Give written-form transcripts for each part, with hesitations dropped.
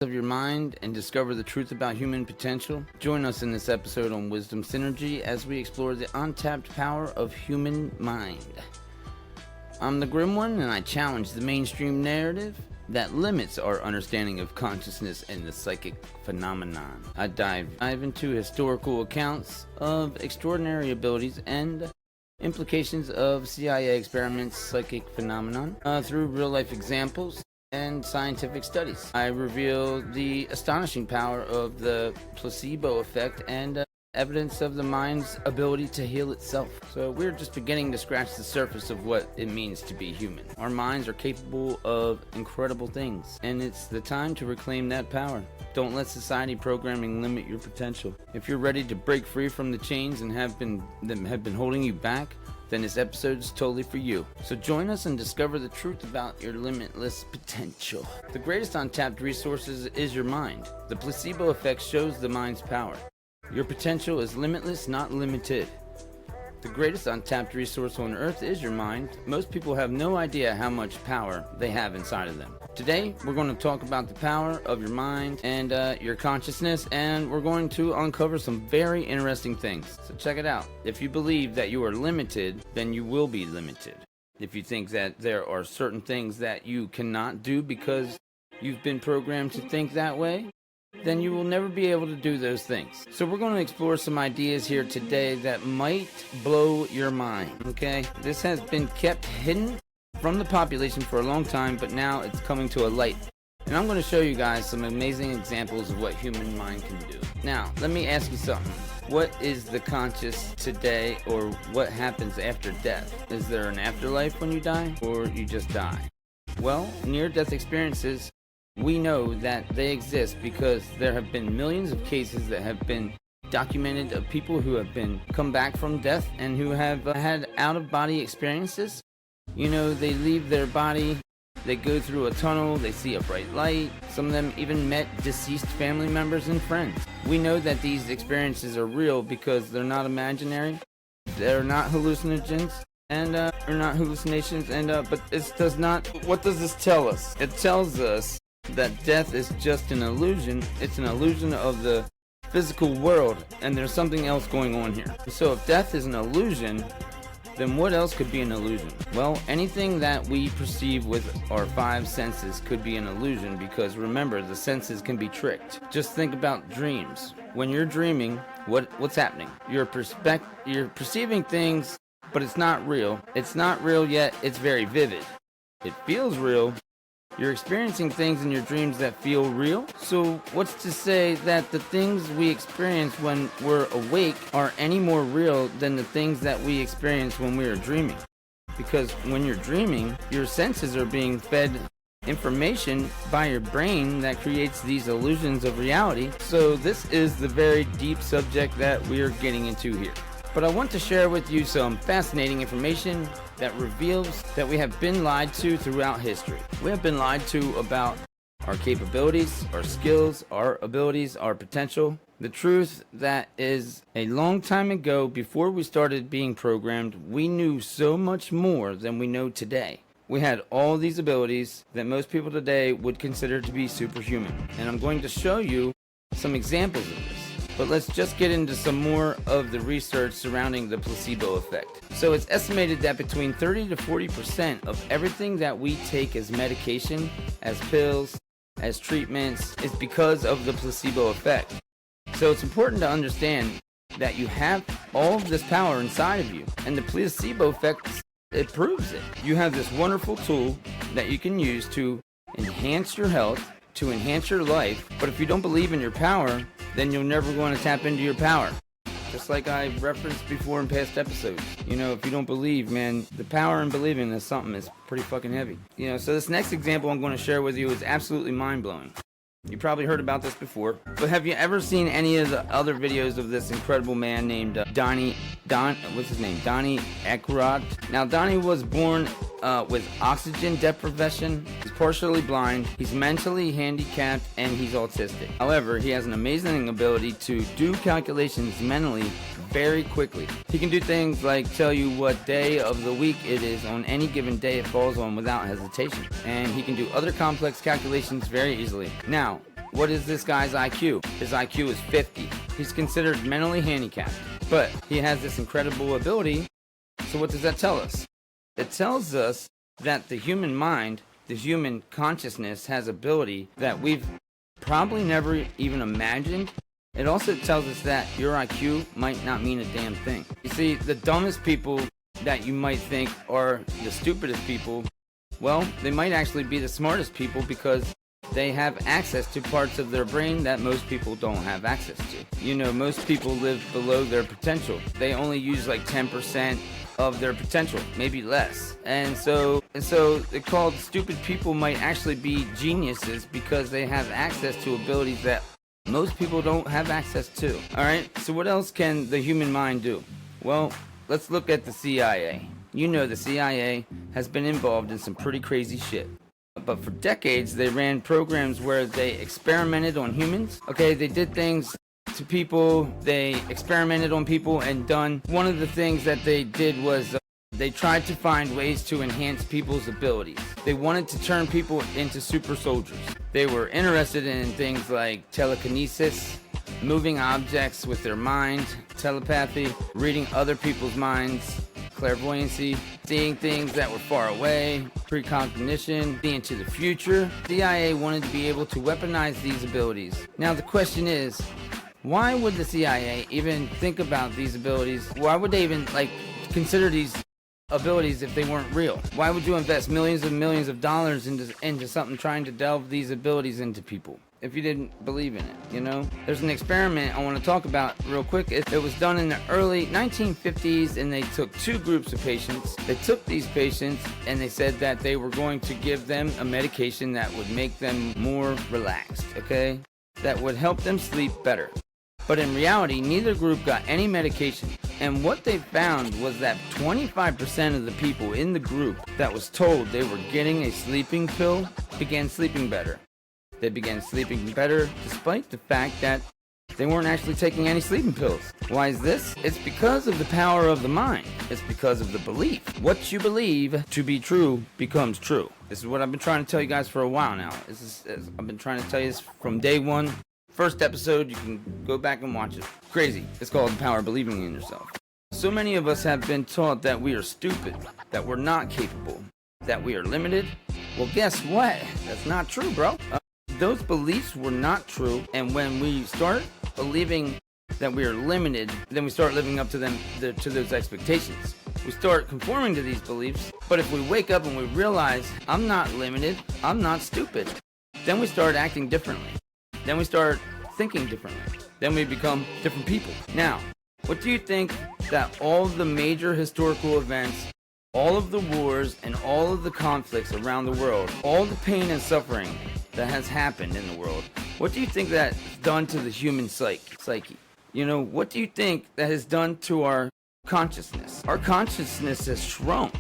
of your mind and discover the truth about human potential? Join us in this episode on Wisdom Synergy as we explore the untapped power of human mind. I'm the Grimm One, and I challenge the mainstream narrative that limits our understanding of consciousness and the psychic phenomenon. I dive into historical accounts of extraordinary abilities and implications of CIA experiments, psychic phenomenon, through real-life examples and scientific studies. I reveal the astonishing power of the placebo effect and evidence of the mind's ability to heal itself. So we're just beginning to scratch the surface of what it means to be human. Our minds are capable of incredible things, and it's the time to reclaim that power. Don't let society programming limit your potential. If you're ready to break free from the chains and have been holding you back, then this episode is totally for you. So join us and discover the truth about your limitless potential. The greatest untapped resources is your mind. The placebo effect shows the mind's power. Your potential is limitless, not limited. The greatest untapped resource on earth is your mind. Most people have no idea how much power they have inside of them. Today, we're going to talk about the power of your mind and your consciousness, and we're going to uncover some very interesting things. So check it out. If you believe that you are limited, then you will be limited. If you think that there are certain things that you cannot do because you've been programmed to think that way, then you will never be able to do those things. So we're going to explore some ideas here today that might blow your mind, okay? This has been kept hidden from the population for a long time, but now it's coming to a light. And I'm going to show you guys some amazing examples of what human mind can do. Now, let me ask you something. What is the conscious today, or what happens after death? Is there an afterlife when you die, or you just die? Well, near-death experiences, we know that they exist because there have been millions of cases that have been documented of people who have come back from death and who have had out-of-body experiences. You know, they leave their body, they go through a tunnel, they see a bright light. Some of them even met deceased family members and friends. We know that these experiences are real because they're not imaginary, they're not hallucinogens, and they're not hallucinations. And but it does not. What does this tell us? It tells us that death is just an illusion. It's an illusion of the physical world, and there's something else going on here. So if death is an illusion, then what else could be an illusion? Well, anything that we perceive with our five senses could be an illusion, because remember, the senses can be tricked. Just think about dreams. When you're dreaming, what's happening? You're perceiving things, but it's not real. It's not real yet. It's very vivid. It feels real. You're experiencing things in your dreams that feel real. So what's to say that the things we experience when we're awake are any more real than the things that we experience when we are dreaming? Because when you're dreaming, your senses are being fed information by your brain that creates these illusions of reality. So this is the very deep subject that we're getting into here. But I want to share with you some fascinating information that reveals that we have been lied to throughout history. We have been lied to about our capabilities, our skills, our abilities, our potential. The truth that is, a long time ago, before we started being programmed, we knew so much more than we know today. We had all these abilities that most people today would consider to be superhuman. And I'm going to show you some examples of this. But let's just get into some more of the research surrounding the placebo effect. So it's estimated that between 30 to 40% of everything that we take as medication, as pills, as treatments, is because of the placebo effect. So it's important to understand that you have all of this power inside of you, and the placebo effect, it proves it. You have this wonderful tool that you can use to enhance your health, to enhance your life, but if you don't believe in your power, then you'll never want to tap into your power. Just like I referenced before in past episodes. You know, if you don't believe, man, the power in believing is something that's pretty fucking heavy. You know, so this next example I'm going to share with you is absolutely mind-blowing. You probably heard about this before, but have you ever seen any of the other videos of this incredible man named Donnie Aykroyd? Now, Donnie was born with oxygen deprivation. He's partially blind, he's mentally handicapped, and he's autistic. However, he has an amazing ability to do calculations mentally very quickly. He can do things like tell you what day of the week it is on any given day it falls on without hesitation. And he can do other complex calculations very easily. Now, what is this guy's IQ? His IQ is 50. He's considered mentally handicapped, but he has this incredible ability. So what does that tell us? It tells us that the human mind, the human consciousness, has ability that we've probably never even imagined. It also tells us that your IQ might not mean a damn thing. You see, the dumbest people that you might think are the stupidest people, well, they might actually be the smartest people because they have access to parts of their brain that most people don't have access to. You know, most people live below their potential. They only use like 10% of their potential, maybe less. And so they're called stupid people might actually be geniuses because they have access to abilities that most people don't have access to. Alright, so what else can the human mind do? Well, let's look at the CIA. You know the CIA has been involved in some pretty crazy shit. But for decades, they ran programs where they experimented on humans. Okay, they did things to people, they experimented on people and done. One of the things that they did was they tried to find ways to enhance people's abilities. They wanted to turn people into super soldiers. They were interested in things like telekinesis, moving objects with their mind, telepathy, reading other people's minds, clairvoyancy, seeing things that were far away, precognition, seeing into the future. The CIA wanted to be able to weaponize these abilities. Now the question is, why would the CIA even think about these abilities? Why would they even consider these abilities if they weren't real? Why would you invest millions and millions of dollars into something trying to delve these abilities into people if you didn't believe in it, you know? There's an experiment I want to talk about real quick. It was done in the early 1950s, and they took two groups of patients. They took these patients and they said that they were going to give them a medication that would make them more relaxed, okay? That would help them sleep better. But in reality, neither group got any medication. And what they found was that 25% of the people in the group that was told they were getting a sleeping pill began sleeping better. They began sleeping better despite the fact that they weren't actually taking any sleeping pills. Why is this? It's because of the power of the mind. It's because of the belief. What you believe to be true becomes true. This is what I've been trying to tell you guys for a while now. I've been trying to tell you this from day one. First episode, you can go back and watch it. Crazy. It's called The Power of Believing in Yourself. So many of us have been taught that we are stupid, that we're not capable, that we are limited. Well, guess what? That's not true, bro. Those beliefs were not true, and when we start believing that we are limited, then we start living up to to those expectations. We start conforming to these beliefs, but if we wake up and we realize, I'm not limited, I'm not stupid, then we start acting differently. Then we start thinking differently. Then we become different people. Now, what do you think that all the major historical events, all of the wars, and all of the conflicts around the world, all the pain and suffering that has happened in the world, what do you think that's done to the human psyche? You know, what do you think that has done to our consciousness? Our consciousness has shrunk.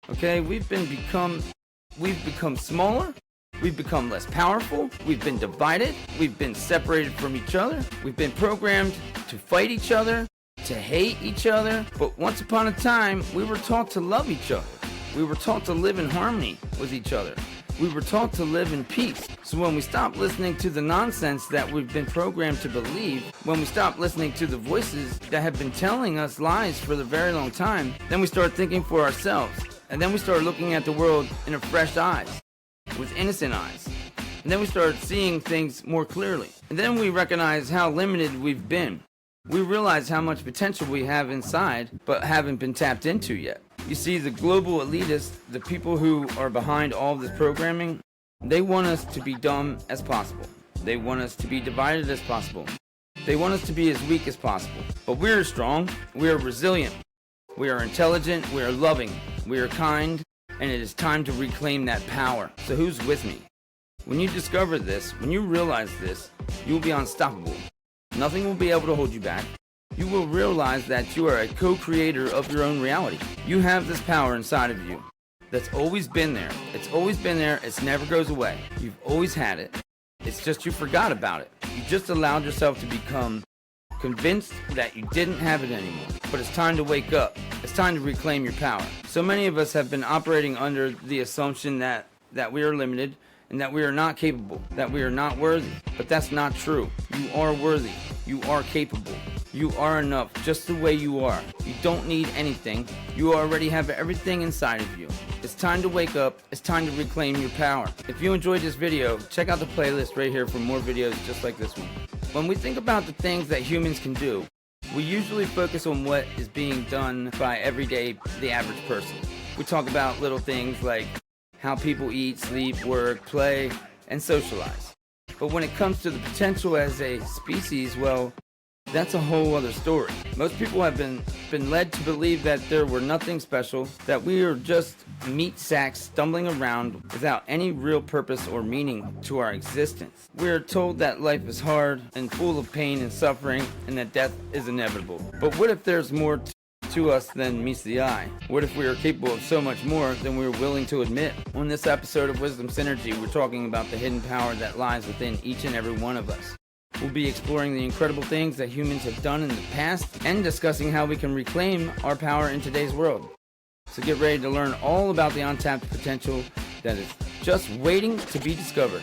Okay, we've become smaller. We've become less powerful. We've been divided. We've been separated from each other. We've been programmed to fight each other, to hate each other. But once upon a time, we were taught to love each other. We were taught to live in harmony with each other. We were taught to live in peace. So when we stop listening to the nonsense that we've been programmed to believe, when we stop listening to the voices that have been telling us lies for a very long time, then we start thinking for ourselves. And then we start looking at the world in a fresh eyes, with innocent eyes. And then we start seeing things more clearly. And then we recognize how limited we've been. We realize how much potential we have inside, but haven't been tapped into yet. You see, the global elitists, the people who are behind all of this programming, they want us to be dumb as possible. They want us to be divided as possible. They want us to be as weak as possible. But we are strong, we are resilient, we are intelligent, we are loving, we are kind, and it is time to reclaim that power. So who's with me? When you discover this, when you realize this, you will be unstoppable. Nothing will be able to hold you back. You will realize that you are a co-creator of your own reality. You have this power inside of you that's always been there. It's always been there. It never goes away. You've always had it. It's just you forgot about it. You just allowed yourself to become convinced that you didn't have it anymore. But it's time to wake up. It's time to reclaim your power. So many of us have been operating under the assumption that we are limited, and that we are not capable, that we are not worthy. But that's not true. You are worthy. You are capable. You are enough just the way you are. You don't need anything. You already have everything inside of you. It's time to wake up. It's time to reclaim your power. If you enjoyed this video, check out the playlist right here for more videos just like this one. When we think about the things that humans can do, we usually focus on what is being done by the average person. We talk about little things like how people eat, sleep, work, play, and socialize. But when it comes to the potential as a species, well, that's a whole other story. Most people have been led to believe that there were nothing special, that we are just meat sacks stumbling around without any real purpose or meaning to our existence. We are told that life is hard and full of pain and suffering, and that death is inevitable. But what if there's more to us than meets the eye? What if we are capable of so much more than we're willing to admit? On this episode of Wisdom Synergy, we're talking about the hidden power that lies within each and every one of us. We'll be exploring the incredible things that humans have done in the past and discussing how we can reclaim our power in today's world. So get ready to learn all about the untapped potential that is just waiting to be discovered.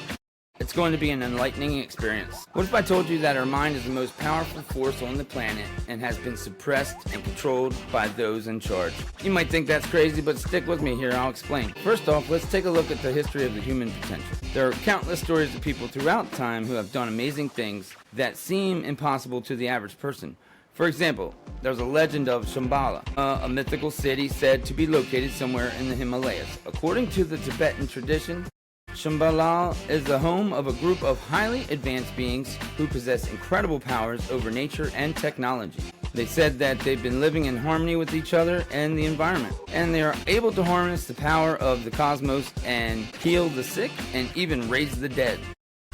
It's going to be an enlightening experience. What if I told you that our mind is the most powerful force on the planet and has been suppressed and controlled by those in charge? You might think that's crazy, but stick with me here, I'll explain. First off, let's take a look at the history of the human potential. There are countless stories of people throughout time who have done amazing things that seem impossible to the average person. For example, there's a legend of Shambhala, a mythical city said to be located somewhere in the Himalayas. According to the Tibetan tradition, Shambhala is the home of a group of highly advanced beings who possess incredible powers over nature and technology. They said that they've been living in harmony with each other and the environment, and they are able to harness the power of the cosmos and heal the sick and even raise the dead.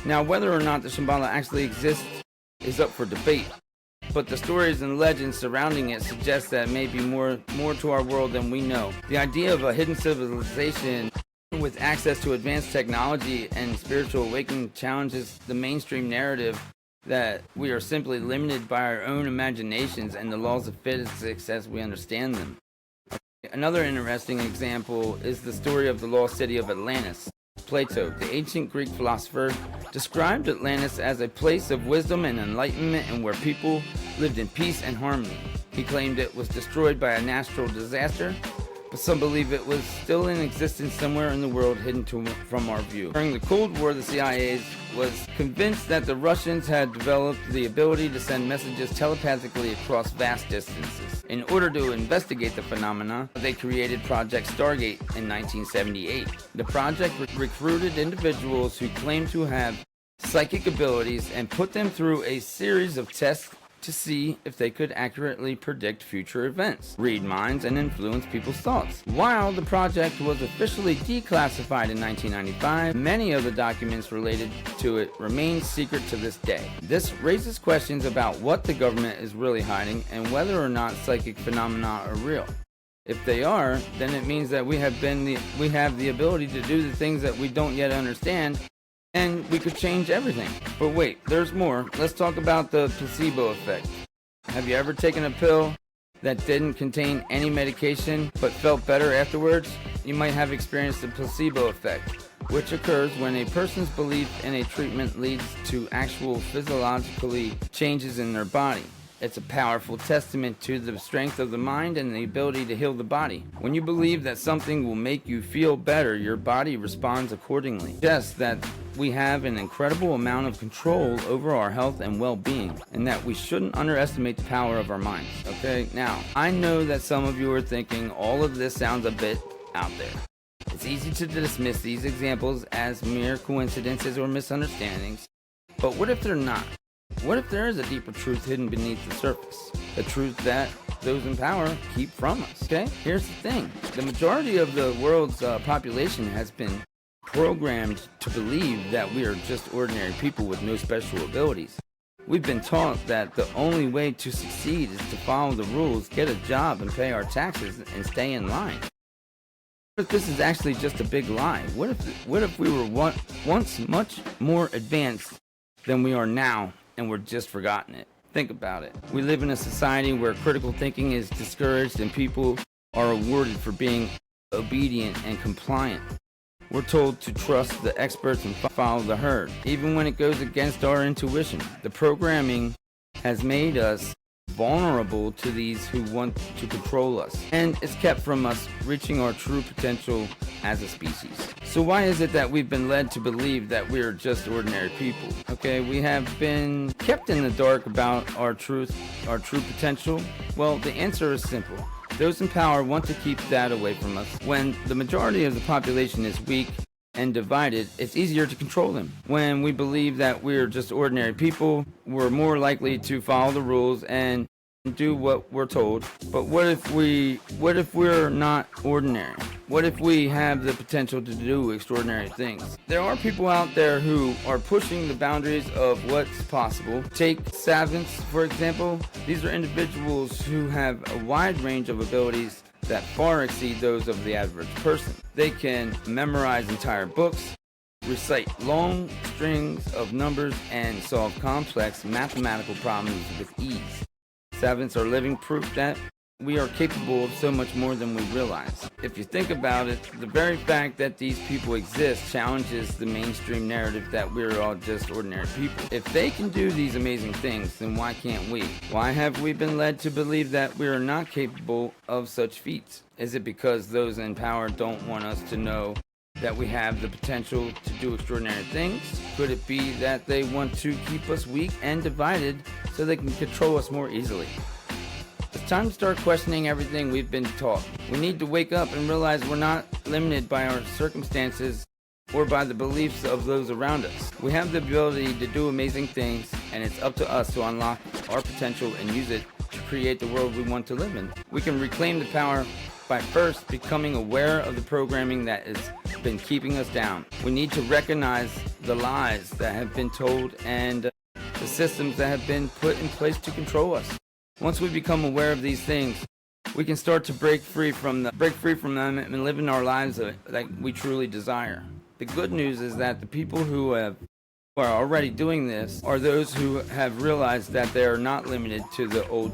Now, whether or not the Shambhala actually exists is up for debate, but the stories and legends surrounding it suggest that may be more to our world than we know. The idea of a hidden civilization with access to advanced technology and spiritual awakening challenges the mainstream narrative that we are simply limited by our own imaginations and the laws of physics as we understand them. Another interesting example is the story of the lost city of Atlantis. Plato, the ancient Greek philosopher, described Atlantis as a place of wisdom and enlightenment and where people lived in peace and harmony. He claimed it was destroyed by a natural disaster, but some believe it was still in existence somewhere in the world hidden from our view. During the Cold War, the CIA was convinced that the Russians had developed the ability to send messages telepathically across vast distances. In order to investigate the phenomena, they created Project Stargate in 1978. The project recruited individuals who claimed to have psychic abilities and put them through a series of tests to see if they could accurately predict future events, read minds, and influence people's thoughts. While the project was officially declassified in 1995, many of the documents related to it remain secret to this day. This raises questions about what the government is really hiding and whether or not psychic phenomena are real. If they are, then it means that we have the ability to do the things that we don't yet understand, and we could change everything. But wait, there's more. Let's talk about the placebo effect. Have you ever taken a pill that didn't contain any medication but felt better afterwards? You might have experienced the placebo effect, which occurs when a person's belief in a treatment leads to actual physiologically changes in their body. It's a powerful testament to the strength of the mind and the ability to heal the body. When you believe that something will make you feel better, your body responds accordingly. Just that we have an incredible amount of control over our health and well-being, and that we shouldn't underestimate the power of our minds. Okay, now, I know that some of you are thinking all of this sounds a bit out there. It's easy to dismiss these examples as mere coincidences or misunderstandings, but what if they're not? What if there is a deeper truth hidden beneath the surface? A truth that those in power keep from us, okay? Here's the thing. The majority of the world's population has been programmed to believe that we are just ordinary people with no special abilities. We've been taught that the only way to succeed is to follow the rules, get a job, and pay our taxes, and stay in line. What if this is actually just a big lie? What if we were once much more advanced than we are now, and we're just forgotten it? Think about it. We live in a society where critical thinking is discouraged and people are awarded for being obedient and compliant. We're told to trust the experts and follow the herd, even when it goes against our intuition. The programming has made us vulnerable to these who want to control us, and it's kept from us reaching our true potential as a species. So why is it that we've been led to believe that we're just ordinary people? Okay, we have been kept in the dark about our true potential. Well, the answer is simple. Those in power want to keep that away from us. When the majority of the population is weak and divided, it's easier to control them. When we believe that we're just ordinary people, we're more likely to follow the rules and do what we're told. But what if we're not ordinary? What if we have the potential to do extraordinary things? There are people out there who are pushing the boundaries of what's possible. Take savants, for example. These are individuals who have a wide range of abilities that far exceed those of the average person. They can memorize entire books, recite long strings of numbers, and solve complex mathematical problems with ease. Savants are living proof that we are capable of so much more than we realize. If you think about it, the very fact that these people exist challenges the mainstream narrative that we're all just ordinary people. If they can do these amazing things, then why can't we? Why have we been led to believe that we are not capable of such feats? Is it because those in power don't want us to know that we have the potential to do extraordinary things? Could it be that they want to keep us weak and divided so they can control us more easily? It's time to start questioning everything we've been taught. We need to wake up and realize we're not limited by our circumstances or by the beliefs of those around us. We have the ability to do amazing things, and it's up to us to unlock our potential and use it to create the world we want to live in. We can reclaim the power by first becoming aware of the programming that has been keeping us down. We need to recognize the lies that have been told and the systems that have been put in place to control us. Once we become aware of these things, we can start to break free from them and live in our lives that we truly desire. The good news is that the people who are already doing this are those who have realized that they are not limited to the old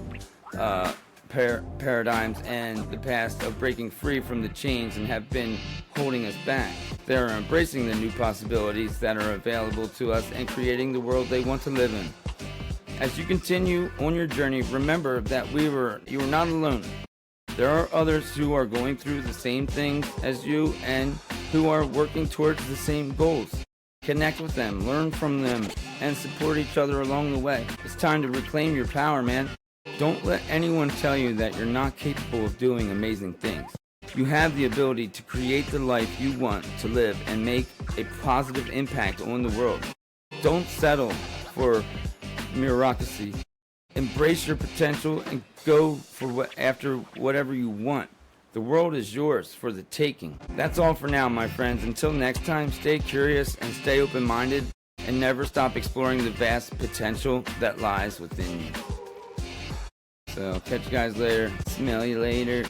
paradigms and the past of breaking free from the chains and have been holding us back. They are embracing the new possibilities that are available to us and creating the world they want to live in. As you continue on your journey, remember that you are not alone. There are others who are going through the same things as you and who are working towards the same goals. Connect with them, learn from them, and support each other along the way. It's time to reclaim your power, man. Don't let anyone tell you that you're not capable of doing amazing things. You have the ability to create the life you want to live and make a positive impact on the world. Don't settle for bureaucracy. Embrace your potential and go after whatever you want. The world is yours for the taking. That's all for now, my friends. Until next time, stay curious and stay open-minded, and never stop exploring the vast potential that lies within you. So, catch you guys later. Smell you later.